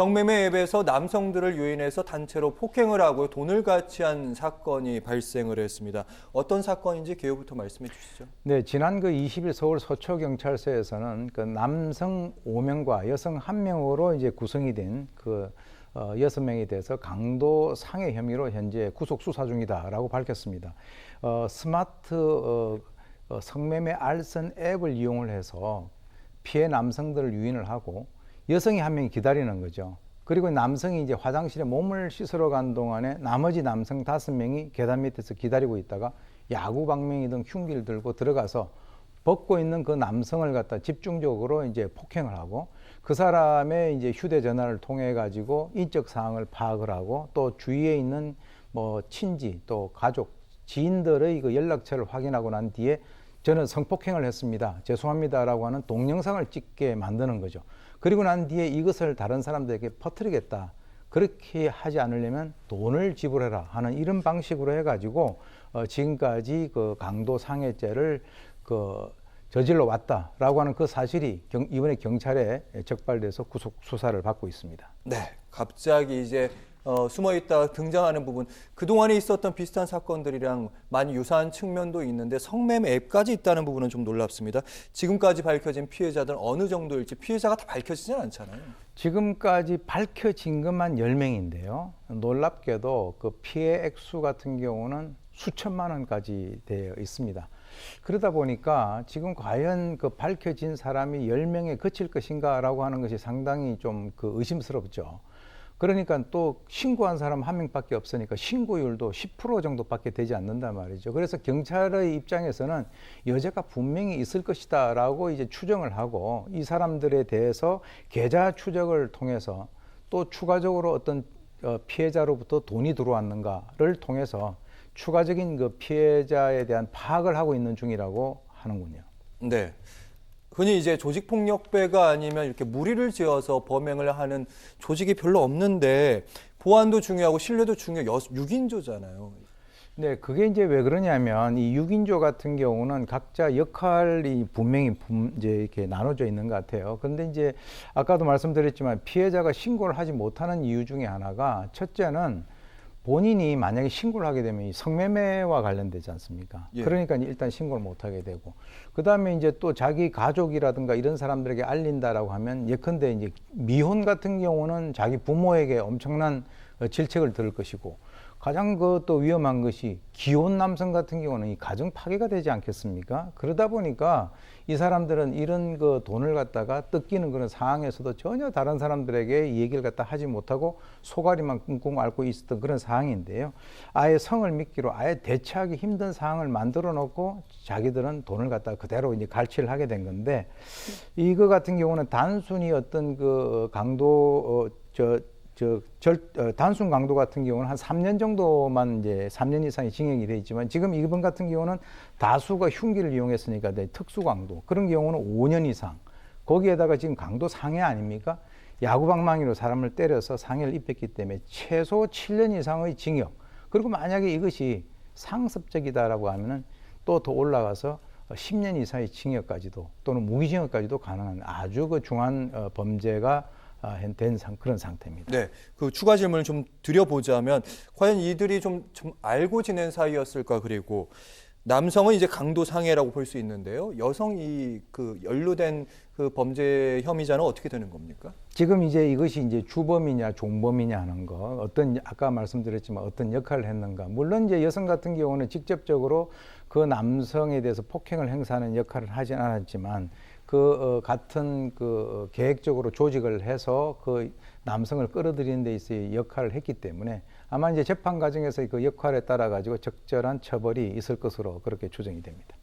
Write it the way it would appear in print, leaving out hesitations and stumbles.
성매매 앱에서 남성들을 유인해서 단체로 폭행을 하고 돈을 가치한 사건이 발생을 했습니다. 어떤 사건인지 개요부터 말씀해 주시죠. 네, 지난 그 20일 서울 서초경찰서에서는 그 남성 5명과 여성 1명으로 이제 구성이 된 그 6명에 대해서 강도 상해 혐의로 현재 구속 수사 중이다라고 밝혔습니다. 스마트 성매매 알선 앱을 이용을 해서 피해 남성들을 유인을 하고 여성이 1명이 기다리는 거죠. 그리고 남성이 이제 화장실에 몸을 씻으러 간 동안에 나머지 남성 5명이 계단 밑에서 기다리고 있다가 야구 방망이 등 흉기를 들고 들어가서 벗고 있는 그 남성을 갖다 집중적으로 이제 폭행을 하고 그 사람의 이제 휴대전화를 통해 가지고 인적 사항을 파악을 하고 또 주위에 있는 뭐 친지 또 가족 지인들의 그 연락처를 확인하고 난 뒤에 저는 성폭행을 했습니다. 죄송합니다라고 하는 동영상을 찍게 만드는 거죠. 그리고 난 뒤에 이것을 다른 사람들에게 퍼뜨리겠다. 그렇게 하지 않으려면 돈을 지불해라 하는 이런 방식으로 해가지고 지금까지 그 강도 상해죄를 저질러 왔다라고 하는 그 사실이 이번에 경찰에 적발돼서 구속 수사를 받고 있습니다. 네, 갑자기 이제 숨어 있다가 등장하는 부분, 그동안에 있었던 비슷한 사건들이랑 많이 유사한 측면도 있는데 성매매 앱까지 있다는 부분은 좀 놀랍습니다. 지금까지 밝혀진 피해자들은 어느 정도일지 피해자가 다 밝혀지진 않잖아요. 지금까지 밝혀진 것만 10명인데요. 놀랍게도 그 피해 액수 같은 경우는 수천만 원까지 되어 있습니다. 그러다 보니까 지금 과연 그 밝혀진 사람이 10명에 그칠 것인가라고 하는 것이 상당히 좀 그 의심스럽죠. 그러니까 또 신고한 사람 1명밖에 없으니까 신고율도 10% 정도밖에 되지 않는단 말이죠. 그래서 경찰의 입장에서는 여자가 분명히 있을 것이다라고 이제 추정을 하고 이 사람들에 대해서 계좌 추적을 통해서 또 추가적으로 어떤 피해자로부터 돈이 들어왔는가를 통해서 추가적인 그 피해자에 대한 파악을 하고 있는 중이라고 하는군요. 네. 흔히 이제 조직폭력배가 아니면 이렇게 무리를 지어서 범행을 하는 조직이 별로 없는데 보안도 중요하고 신뢰도 중요해요. 6인조잖아요. 네, 그게 이제 왜 그러냐면 이 6인조 같은 경우는 각자 역할이 분명히 이제 이렇게 나눠져 있는 것 같아요. 그런데 이제 아까도 말씀드렸지만 피해자가 신고를 하지 못하는 이유 중에 하나가 첫째는 본인이 만약에 신고를 하게 되면 이 성매매와 관련되지 않습니까? 예. 그러니까 일단 신고를 못 하게 되고, 그 다음에 이제 또 자기 가족이라든가 이런 사람들에게 알린다라고 하면 예컨대 이제 미혼 같은 경우는 자기 부모에게 엄청난 질책을 들을 것이고, 가장 그 또 위험한 것이 기혼 남성 같은 경우는 이 가정 파괴가 되지 않겠습니까? 그러다 보니까 이 사람들은 이런 그 돈을 갖다가 뜯기는 그런 상황에서도 전혀 다른 사람들에게 이 얘기를 갖다 하지 못하고 소가리만 끙끙 앓고 있었던 그런 상황인데요. 아예 성을 믿기로 아예 대처하기 힘든 상황을 만들어 놓고 자기들은 돈을 갖다가 그대로 이제 갈취를 하게 된 건데, 이거 같은 경우는 단순히 어떤 그 강도 단순 강도 같은 경우는 한 3년 정도만 이제 3년 이상의 징역이 돼 있지만 지금 이번 같은 경우는 다수가 흉기를 이용했으니까 특수 강도 그런 경우는 5년 이상, 거기에다가 지금 강도 상해 아닙니까? 야구 방망이로 사람을 때려서 상해를 입혔기 때문에 최소 7년 이상의 징역, 그리고 만약에 이것이 상습적이다라고 하면은 또 더 올라가서 10년 이상의 징역까지도 또는 무기징역까지도 가능한 아주 그 중한 범죄가 된 그런 상태입니다. 네, 그 추가 질문을 좀 드려보자면 과연 이들이 좀 알고 지낸 사이였을까? 그리고 남성은 이제 강도 상해라고 볼 수 있는데요. 여성이 그 연루된 그 범죄 혐의자는 어떻게 되는 겁니까? 지금 이제 이것이 이제 주범이냐 종범이냐 하는 거, 어떤 아까 말씀드렸지만 어떤 역할을 했는가. 물론 이제 여성 같은 경우는 직접적으로 그 남성에 대해서 폭행을 행사하는 역할을 하진 않았지만 같은 그 계획적으로 조직을 해서 그 남성을 끌어들이는 데 있어 역할을 했기 때문에 아마 이제 재판 과정에서 그 역할에 따라 가지고 적절한 처벌이 있을 것으로 그렇게 추정이 됩니다.